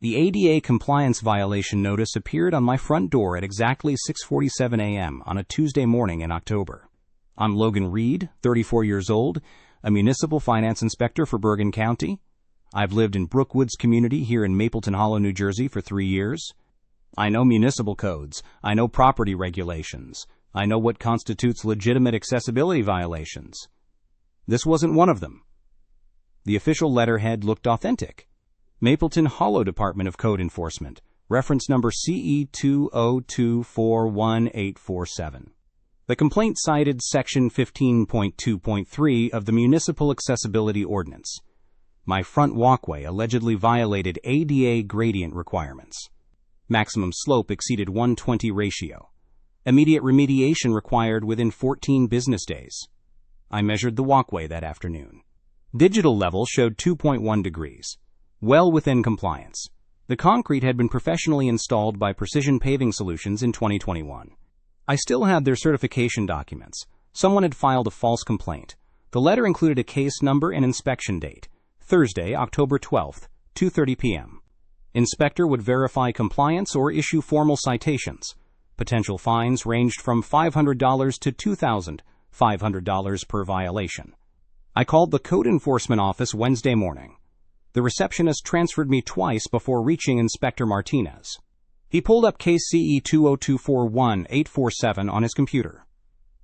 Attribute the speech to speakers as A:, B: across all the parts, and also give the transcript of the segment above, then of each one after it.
A: The ADA compliance violation notice appeared on my front door at exactly 6:47 a.m. on a Tuesday morning in October. I'm Logan Reed, 34 years old, a municipal finance inspector for Bergen County. I've lived in Brookwoods community here in Mapleton Hollow, New Jersey for 3 years. I know municipal codes. I know property regulations. I know what constitutes legitimate accessibility violations. This wasn't one of them. The official letterhead looked authentic. Mapleton Hollow Department of Code Enforcement, reference number CE202411847. The complaint cited Section 15.2.3 of the Municipal Accessibility Ordinance. My front walkway allegedly violated ADA gradient requirements. Maximum slope exceeded 1:20 ratio. Immediate remediation required within 14 business days. I measured the walkway that afternoon. Digital level showed 2.1 degrees. Well within compliance. The concrete had been professionally installed by Precision Paving Solutions in 2021. I still had their certification documents. Someone had filed a false complaint. The letter included a case number and inspection date, Thursday, October 12th, 2:30 p.m. Inspector would verify compliance or issue formal citations. Potential fines ranged from $500 to $2,500 per violation. I called the Code Enforcement Office Wednesday morning. The receptionist transferred me twice before reaching Inspector Martinez. He pulled up case CE202411847 on his computer.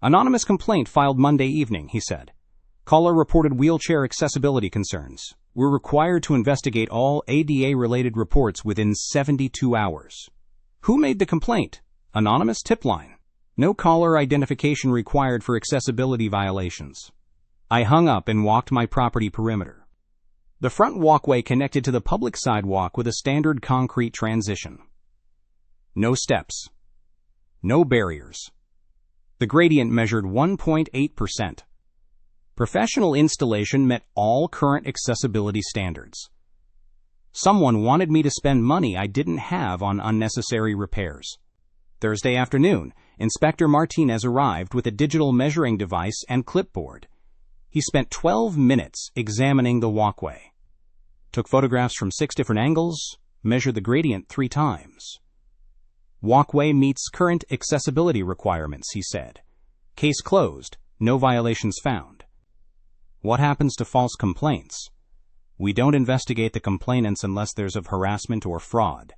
A: Anonymous complaint filed Monday evening, he said. Caller reported wheelchair accessibility concerns. We're required to investigate all ADA-related reports within 72 hours. Who made the complaint? Anonymous tip line. No caller identification required for accessibility violations. I hung up and walked my property perimeter. The front walkway connected to the public sidewalk with a standard concrete transition. No steps. No barriers. The gradient measured 1.8%. Professional installation met all current accessibility standards. Someone wanted me to spend money I didn't have on unnecessary repairs. Thursday afternoon, Inspector Martinez arrived with a digital measuring device and clipboard. He spent 12 minutes examining the walkway. Took photographs from 6 different angles, measured the gradient 3 times. Walkway meets current accessibility requirements, he said. Case closed. No violations found. What happens to false complaints? We don't investigate the complainants unless there's of harassment or fraud.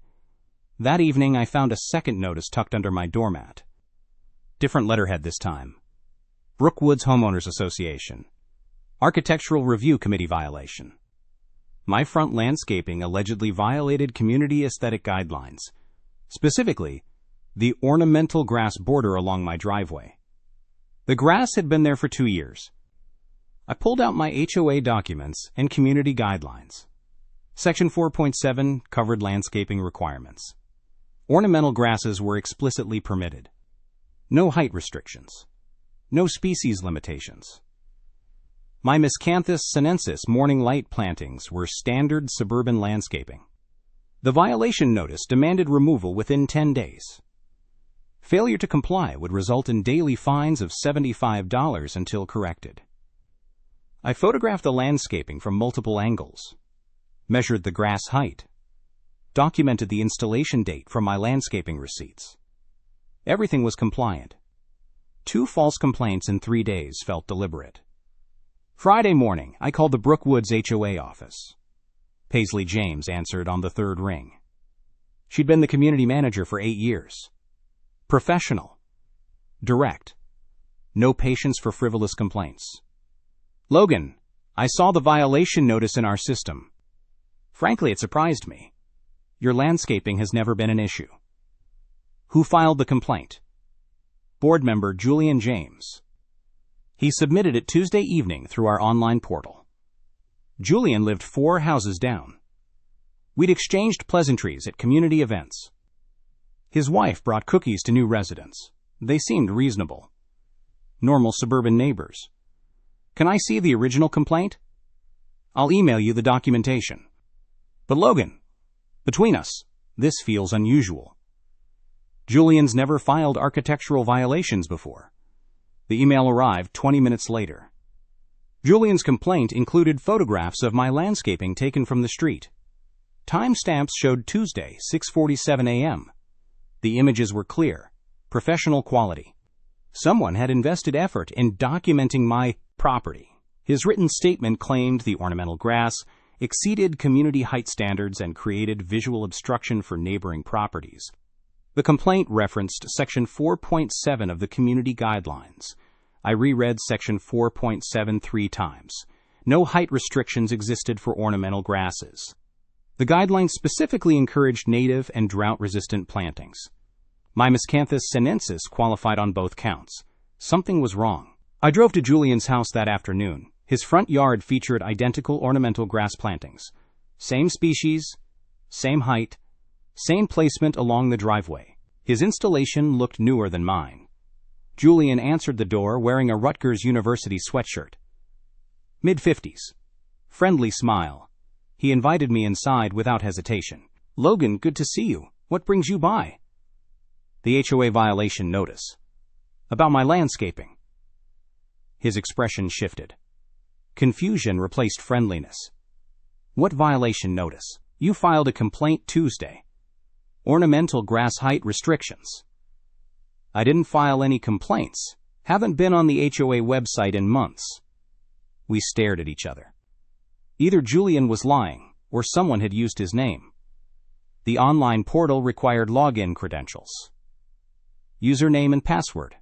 A: That evening, I found a second notice tucked under my doormat. Different letterhead this time. Brookwoods Homeowners Association. Architectural Review Committee violation. My front landscaping allegedly violated community aesthetic guidelines, specifically the ornamental grass border along my driveway. The grass had been there for 2 years. I pulled out my HOA documents and community guidelines. Section 4.7 covered landscaping requirements. Ornamental grasses were explicitly permitted. No height restrictions. No species limitations. My Miscanthus sinensis morning light plantings were standard suburban landscaping. The violation notice demanded removal within 10 days. Failure to comply would result in daily fines of $75 until corrected. I photographed the landscaping from multiple angles, measured the grass height, documented the installation date from my landscaping receipts. Everything was compliant. 2 false complaints in 3 days felt deliberate. Friday morning, I called the Brookwoods HOA office. Paisley James answered on the 3rd ring. She'd been the community manager for 8 years. Professional. Direct. No patience for frivolous complaints. Logan, I saw the violation notice in our system. Frankly, it surprised me. Your landscaping has never been an issue. Who filed the complaint? Board member Julian James. He submitted it Tuesday evening through our online portal. Julian lived 4 houses down. We'd exchanged pleasantries at community events. His wife brought cookies to new residents. They seemed reasonable. Normal suburban neighbors. Can I see the original complaint? I'll email you the documentation. But Logan, between us, this feels unusual. Julian's never filed architectural violations before. The email arrived 20 minutes later. Julian's complaint included photographs of my landscaping taken from the street. Timestamps showed Tuesday, 6:47 a.m. The images were clear, professional quality. Someone had invested effort in documenting my property. His written statement claimed the ornamental grass exceeded community height standards and created visual obstruction for neighboring properties. The complaint referenced Section 4.7 of the Community Guidelines. I reread Section 4.7 3 times. No height restrictions existed for ornamental grasses. The guidelines specifically encouraged native and drought-resistant plantings. My Miscanthus sinensis qualified on both counts. Something was wrong. I drove to Julian's house that afternoon. His front yard featured identical ornamental grass plantings. Same species, same height, same placement along the driveway. His installation looked newer than mine. Julian answered the door wearing a Rutgers University sweatshirt. Mid-50s. Friendly smile. He invited me inside without hesitation. "Logan, good to see you. What brings you by?" "The HOA violation notice." "About my landscaping." His expression shifted. Confusion replaced friendliness. "What violation notice? You filed a complaint Tuesday. Ornamental grass height restrictions." "I didn't file any complaints. Haven't been on the HOA website in months." We stared at each other. Either Julian was lying, or someone had used his name. The online portal required login credentials. Username and password.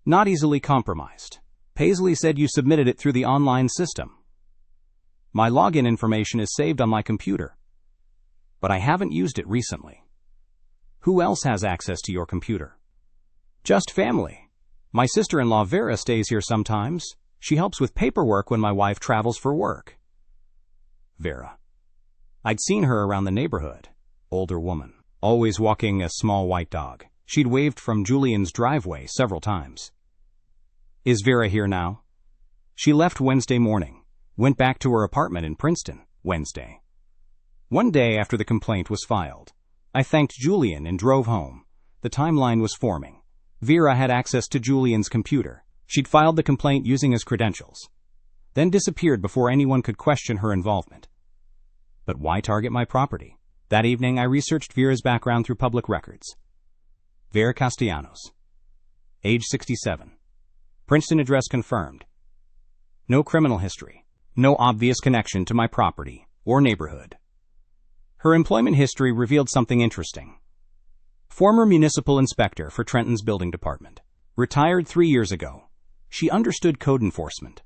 A: Not easily compromised. Paisley said you submitted it through the online system. My login information is saved on my computer, but I haven't used it recently. Who else has access to your computer? Just family. My sister-in-law Vera stays here sometimes. She helps with paperwork when my wife travels for work. Vera. I'd seen her around the neighborhood. Older woman, always walking a small white dog. She'd waved from Julian's driveway several times. Is Vera here now? She left Wednesday morning, went back to her apartment in Princeton Wednesday. One day after the complaint was filed, I thanked Julian and drove home. The timeline was forming. Vera had access to Julian's computer. She'd filed the complaint using his credentials, then disappeared before anyone could question her involvement. But why target my property? That evening, I researched Vera's background through public records. Vera Castellanos. Age 67. Princeton address confirmed. No criminal history. No obvious connection to my property or neighborhood. Her employment history revealed something interesting. Former municipal inspector for Trenton's building department. Retired 3 years ago. She understood code enforcement.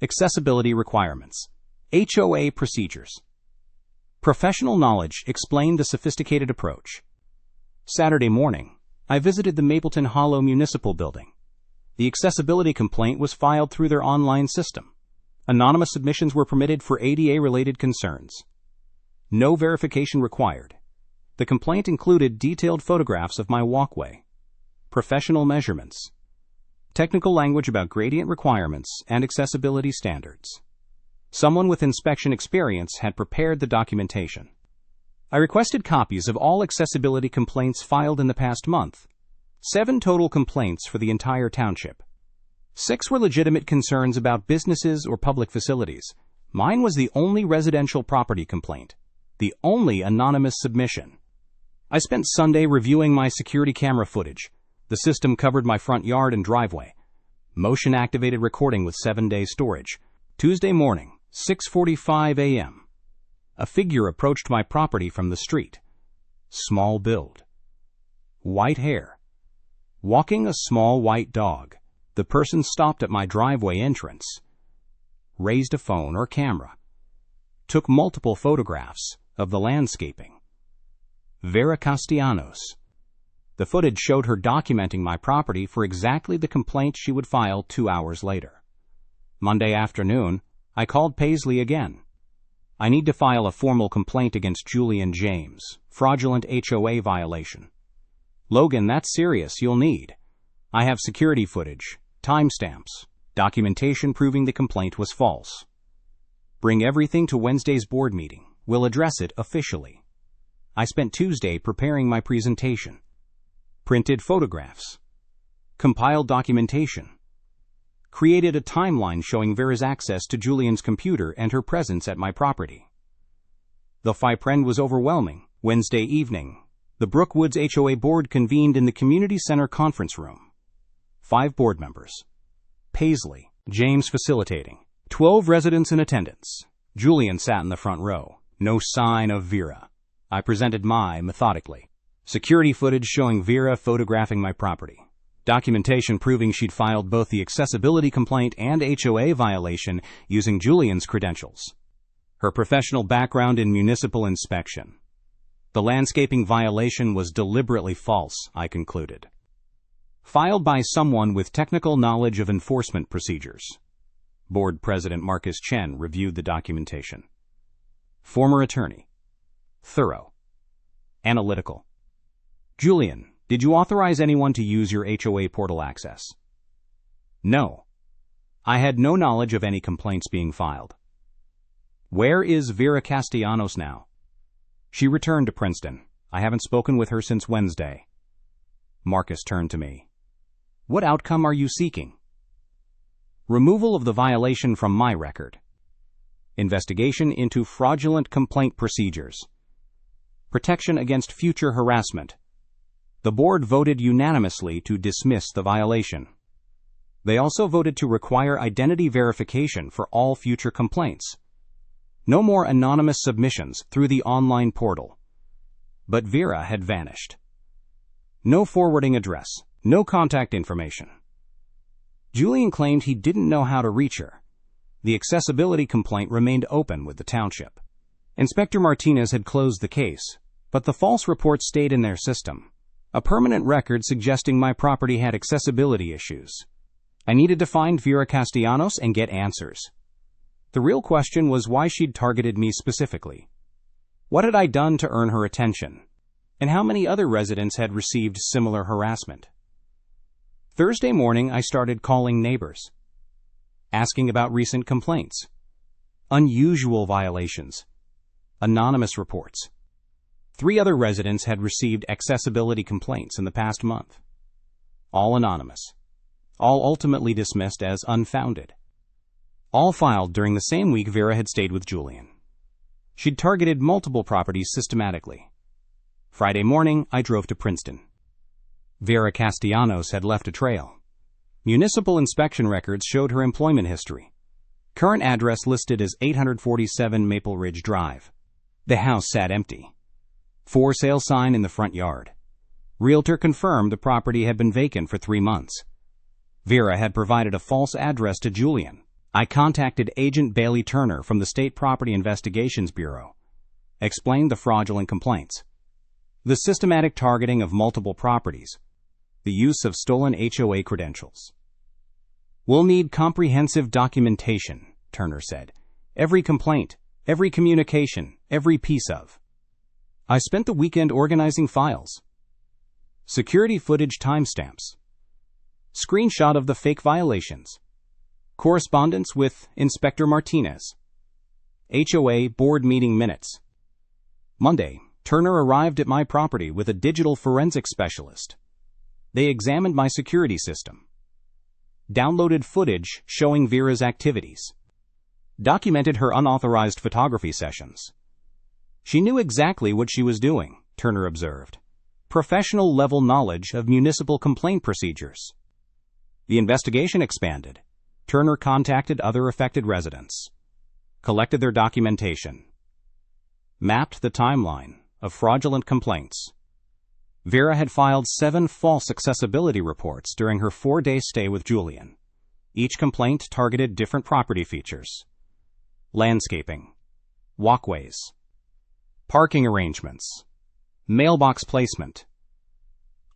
A: Accessibility requirements. HOA procedures. Professional knowledge explained the sophisticated approach. Saturday morning, I visited the Mapleton Hollow Municipal Building. The accessibility complaint was filed through their online system. Anonymous submissions were permitted for ADA-related concerns. No verification required. The complaint included detailed photographs of my walkway, professional measurements, technical language about gradient requirements and accessibility standards. Someone with inspection experience had prepared the documentation. I requested copies of all accessibility complaints filed in the past month. 7 total complaints for the entire township. 6 were legitimate concerns about businesses or public facilities. Mine was the only residential property complaint, the only anonymous submission. I spent Sunday reviewing my security camera footage. The system covered my front yard and driveway. Motion-activated recording with 7-day storage. Tuesday morning, 6:45 a.m. A figure approached my property from the street. Small build. White hair. Walking a small white dog. The person stopped at my driveway entrance. Raised a phone or camera. Took multiple photographs of the landscaping. Vera Castellanos. The footage showed her documenting my property for exactly the complaint she would file 2 hours later. Monday afternoon, I called Paisley again. I need to file a formal complaint against Julian James, fraudulent HOA violation. Logan, that's serious, you'll need. I have security footage, timestamps, documentation proving the complaint was false. Bring everything to Wednesday's board meeting. We'll address it officially. I spent Tuesday preparing my presentation. Printed photographs. Compiled documentation. Created a timeline showing Vera's access to Julian's computer and her presence at my property. The FIPREN was overwhelming. Wednesday evening, the Brookwoods HOA board convened in the community center conference room. 5 board members. Paisley, James facilitating. 12 residents in attendance. Julian sat in the front row. No sign of Vera. I presented my methodically. Security footage showing Vera photographing my property. Documentation proving she'd filed both the accessibility complaint and HOA violation using Julian's credentials. Her professional background in municipal inspection. The landscaping violation was deliberately false, I concluded. Filed by someone with technical knowledge of enforcement procedures. Board President Marcus Chen reviewed the documentation. Former attorney. Thorough. Analytical. Julian, did you authorize anyone to use your HOA portal access? No. I had no knowledge of any complaints being filed. Where is Vera Castellanos now? She returned to Princeton. I haven't spoken with her since Wednesday. Marcus turned to me. What outcome are you seeking? Removal of the violation from my record. Investigation into fraudulent complaint procedures. Protection against future harassment. The board voted unanimously to dismiss the violation. They also voted to require identity verification for all future complaints. No more anonymous submissions through the online portal. But Vera had vanished. No forwarding address, no contact information. Julian claimed he didn't know how to reach her. The accessibility complaint remained open with the township. Inspector Martinez had closed the case, but the false report stayed in their system. A permanent record suggesting my property had accessibility issues. I needed to find Vera Castellanos and get answers. The real question was why she'd targeted me specifically. What had I done to earn her attention? And how many other residents had received similar harassment? Thursday morning, I started calling neighbors, asking about recent complaints, unusual violations, anonymous reports. 3 other residents had received accessibility complaints in the past month. All anonymous. All ultimately dismissed as unfounded. All filed during the same week Vera had stayed with Julian. She'd targeted multiple properties systematically. Friday morning, I drove to Princeton. Vera Castellanos had left a trail. Municipal inspection records showed her employment history. Current address listed as 847 Maple Ridge Drive. The house sat empty. For sale sign in the front yard. Realtor confirmed the property had been vacant for 3 months. Vera had provided a false address to Julian. I contacted Agent Bailey Turner from the State Property Investigations Bureau. Explained the fraudulent complaints. The systematic targeting of multiple properties. The use of stolen HOA credentials. We'll need comprehensive documentation, Turner said. Every complaint, every communication, every piece of. I spent the weekend organizing files. Security footage timestamps. Screenshot of the fake violations. Correspondence with Inspector Martinez. HOA board meeting minutes. Monday, Turner arrived at my property with a digital forensic specialist. They examined my security system. Downloaded footage showing Vera's activities. Documented her unauthorized photography sessions. She knew exactly what she was doing, Turner observed. Professional level knowledge of municipal complaint procedures. The investigation expanded. Turner contacted other affected residents. Collected their documentation. Mapped the timeline of fraudulent complaints. Vera had filed 7 false accessibility reports during her 4-day stay with Julian. Each complaint targeted different property features. Landscaping. Walkways. Parking arrangements. Mailbox placement.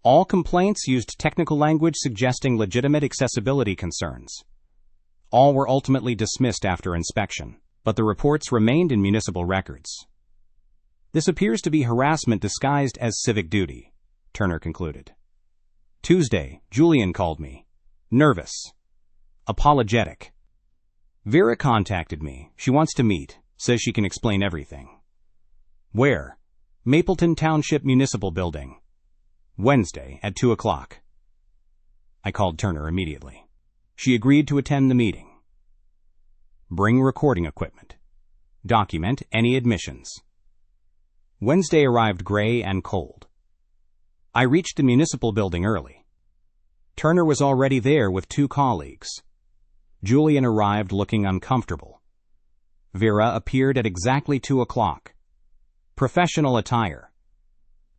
A: All complaints used technical language suggesting legitimate accessibility concerns. All were ultimately dismissed after inspection, but the reports remained in municipal records. This appears to be harassment disguised as civic duty, Turner concluded. Tuesday, Julian called me. Nervous. Apologetic. Vera contacted me. She wants to meet. Says she can explain everything. Where? Mapleton Township Municipal Building. Wednesday at 2 o'clock. I called Turner immediately. She agreed to attend the meeting. Bring recording equipment. Document any admissions. Wednesday arrived gray and cold. I reached the municipal building early. Turner was already there with 2 colleagues. Julian arrived looking uncomfortable. Vera appeared at exactly 2 o'clock. Professional attire.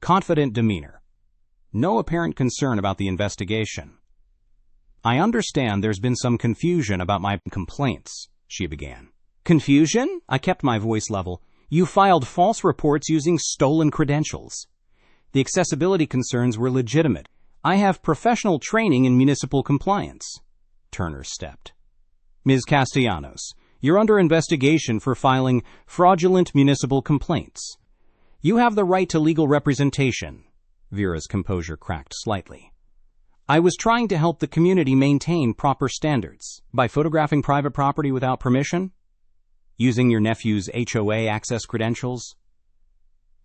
A: Confident demeanor. No apparent concern about the investigation. I understand there's been some confusion about my complaints, she began. Confusion? I kept my voice level. You filed false reports using stolen credentials. The accessibility concerns were legitimate. I have professional training in municipal compliance. Turner stepped. Ms. Castellanos, you're under investigation for filing fraudulent municipal complaints. You have the right to legal representation. Vera's composure cracked slightly. I was trying to help the community maintain proper standards by photographing private property without permission, using your nephew's HOA access credentials.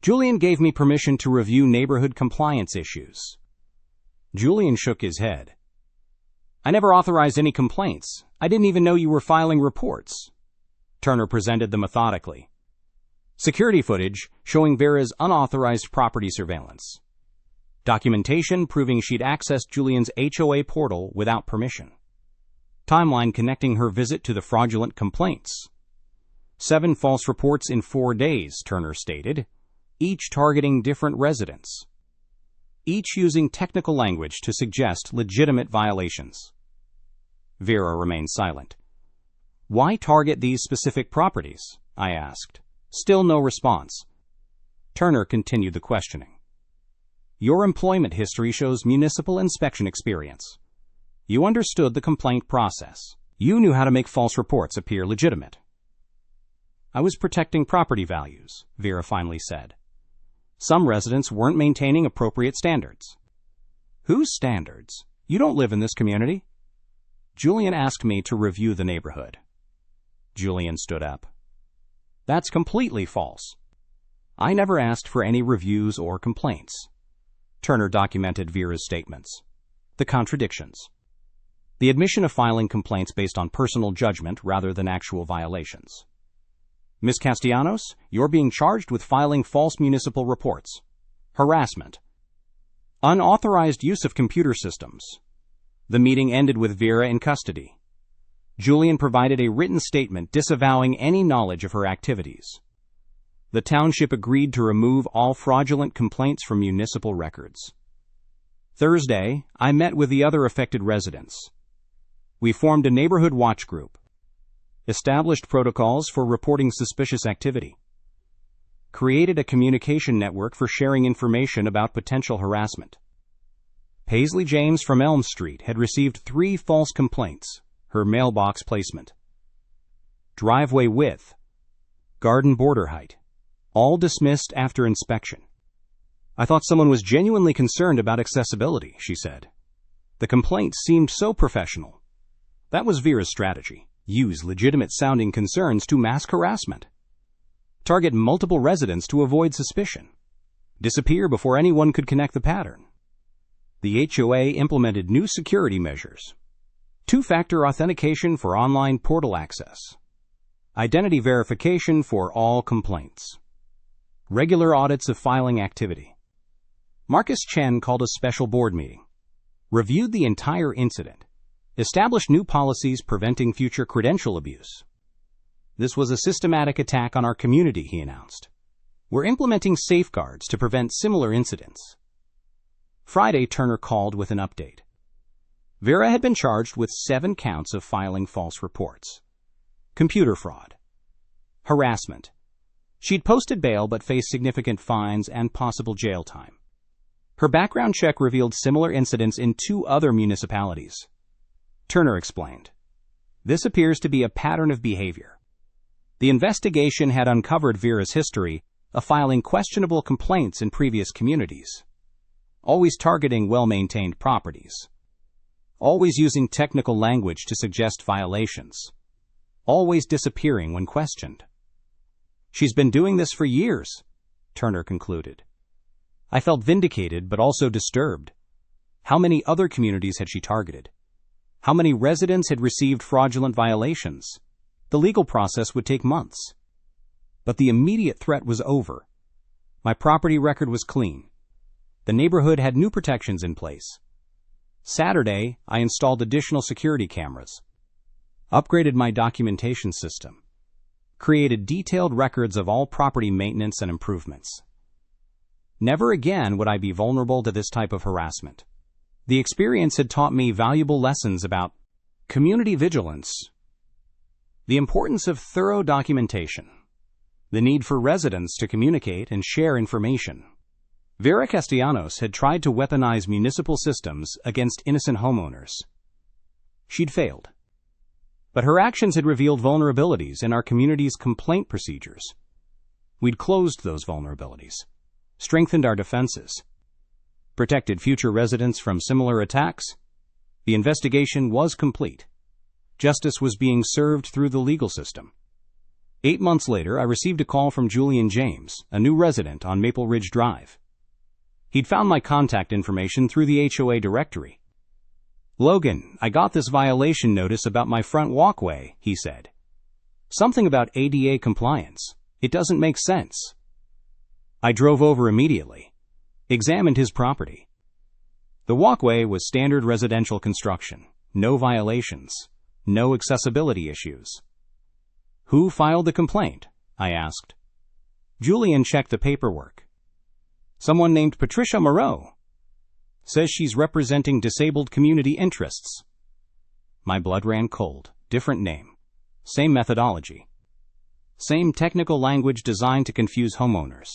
A: Julian gave me permission to review neighborhood compliance issues. Julian shook his head. I never authorized any complaints. I didn't even know you were filing reports. Turner presented them methodically. Security footage showing Vera's unauthorized property surveillance. Documentation proving she'd accessed Julian's HOA portal without permission. Timeline connecting her visit to the fraudulent complaints. 7 false reports in 4 days, Turner stated, each targeting different residents. Each using technical language to suggest legitimate violations. Vera remained silent. Why target these specific properties? I asked. Still no response. Turner continued the questioning. Your employment history shows municipal inspection experience. You understood the complaint process. You knew how to make false reports appear legitimate. I was protecting property values, Vera finally said. Some residents weren't maintaining appropriate standards. Whose standards? You don't live in this community. Julian asked me to review the neighborhood. Julian stood up. That's completely false. I never asked for any reviews or complaints. Turner documented Vera's statements. The contradictions. The admission of filing complaints based on personal judgment rather than actual violations. Ms. Castellanos, you're being charged with filing false municipal reports. Harassment. Unauthorized use of computer systems. The meeting ended with Vera in custody. Julian provided a written statement disavowing any knowledge of her activities. The township agreed to remove all fraudulent complaints from municipal records. Thursday, I met with the other affected residents. We formed a neighborhood watch group. Established protocols for reporting suspicious activity. Created a communication network for sharing information about potential harassment. Paisley James from Elm Street had received 3 false complaints, her mailbox placement. Driveway width. Garden border height. All dismissed after inspection. I thought someone was genuinely concerned about accessibility, she said. The complaints seemed so professional. That was Vera's strategy. Use legitimate-sounding concerns to mask harassment. Target multiple residents to avoid suspicion. Disappear before anyone could connect the pattern. The HOA implemented new security measures. 2-factor authentication for online portal access. Identity verification for all complaints. Regular audits of filing activity. Marcus Chen called a special board meeting. Reviewed the entire incident. Established new policies preventing future credential abuse. This was a systematic attack on our community, he announced. We're implementing safeguards to prevent similar incidents. Friday, Turner called with an update. Vera had been charged with 7 counts of filing false reports. Computer fraud. Harassment. She'd posted bail but faced significant fines and possible jail time. Her background check revealed similar incidents in 2 other municipalities. Turner explained. This appears to be a pattern of behavior. The investigation had uncovered Vera's history of filing questionable complaints in previous communities. Always targeting well-maintained properties. Always using technical language to suggest violations. Always disappearing when questioned. She's been doing this for years, Turner concluded. I felt vindicated but also disturbed. How many other communities had she targeted? How many residents had received fraudulent violations? The legal process would take months. But the immediate threat was over. My property record was clean. The neighborhood had new protections in place. Saturday, I installed additional security cameras, upgraded my documentation system, created detailed records of all property maintenance and improvements. Never again would I be vulnerable to this type of harassment. The experience had taught me valuable lessons about community vigilance, the importance of thorough documentation, the need for residents to communicate and share information. Vera Castellanos had tried to weaponize municipal systems against innocent homeowners. She'd failed. But her actions had revealed vulnerabilities in our community's complaint procedures. We'd closed those vulnerabilities, strengthened our defenses, protected future residents from similar attacks. The investigation was complete. Justice was being served through the legal system. 8 months later, I received a call from Julian James, a new resident on Maple Ridge Drive. He'd found my contact information through the HOA directory. "Logan, I got this violation notice about my front walkway," he said. "Something about ADA compliance. It doesn't make sense." I drove over immediately, examined his property. The walkway was standard residential construction, no violations, no accessibility issues. "Who filed the complaint?" I asked. Julian checked the paperwork. "Someone named Patricia Moreau. Says she's representing disabled community interests." My blood ran cold. Different name. Same methodology. Same technical language designed to confuse homeowners.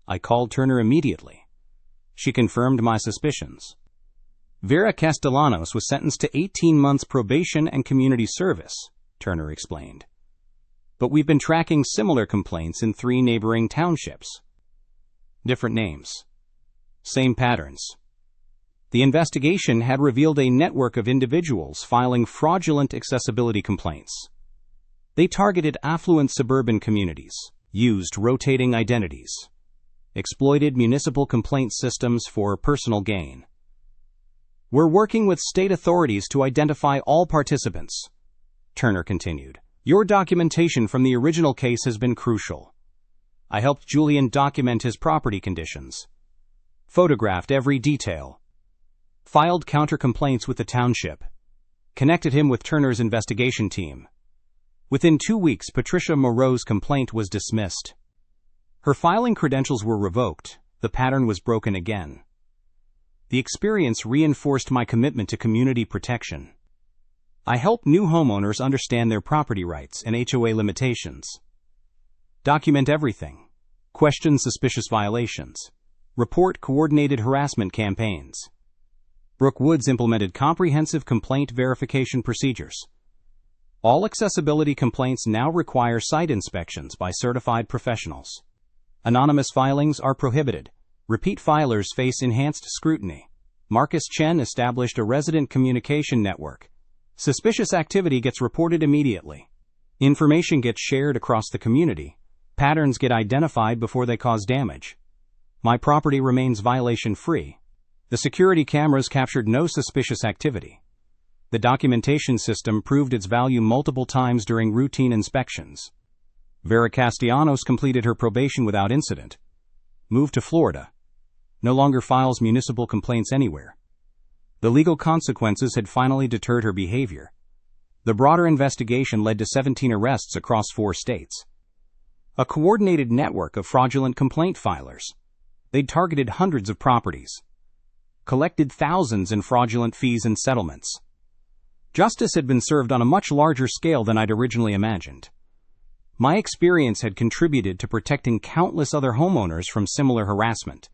A: I called Turner immediately. She confirmed my suspicions. "Vera Castellanos was sentenced to 18 months probation and community service," Turner explained. "But we've been tracking similar complaints in 3 neighboring townships. Different names. Same patterns." The investigation had revealed a network of individuals filing fraudulent accessibility complaints. They targeted affluent suburban communities, used rotating identities, exploited municipal complaint systems for personal gain. "We're working with state authorities to identify all participants," Turner continued. "Your documentation from the original case has been crucial. I helped Julian document his property conditions, photographed every detail, filed counter-complaints with the township, connected him with Turner's investigation team. Within 2 weeks, Patricia Moreau's complaint was dismissed. Her filing credentials were revoked. The pattern was broken again. The experience reinforced my commitment to community protection. I help new homeowners understand their property rights and HOA limitations. Document everything. Question suspicious violations. Report coordinated harassment campaigns. Brooke Woods implemented comprehensive complaint verification procedures. All accessibility complaints now require site inspections by certified professionals. Anonymous filings are prohibited. Repeat filers face enhanced scrutiny. Marcus Chen established a resident communication network. Suspicious activity gets reported immediately. Information gets shared across the community. Patterns get identified before they cause damage. My property remains violation-free. The security cameras captured no suspicious activity. The documentation system proved its value multiple times during routine inspections. Vera Castellanos completed her probation without incident. Moved to Florida. No longer files municipal complaints anywhere. The legal consequences had finally deterred her behavior. The broader investigation led to 17 arrests across 4 states. A coordinated network of fraudulent complaint filers. They'd targeted hundreds of properties, collected thousands in fraudulent fees and settlements. Justice had been served on a much larger scale than I'd originally imagined. My experience had contributed to protecting countless other homeowners from similar harassment.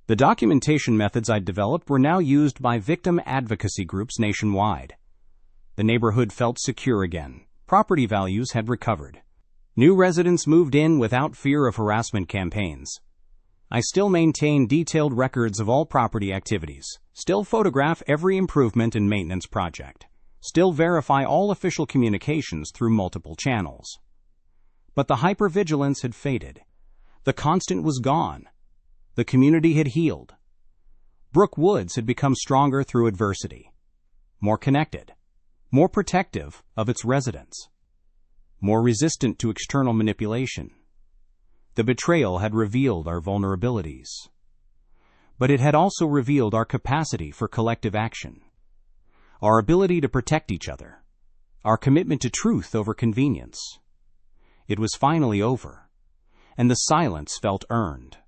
A: The documentation methods I'd developed were now used by victim advocacy groups nationwide. The neighborhood felt secure again. Property values had recovered. New residents moved in without fear of harassment campaigns. I still maintain detailed records of all property activities, still photograph every improvement and maintenance project, still verify all official communications through multiple channels. But the hypervigilance had faded. The constant was gone. The community had healed. Brooke Woods had become stronger through adversity, more connected, more protective of its residents, more resistant to external manipulation. The betrayal had revealed our vulnerabilities. But it had also revealed our capacity for collective action, our ability to protect each other, our commitment to truth over convenience. It was finally over, and the silence felt earned.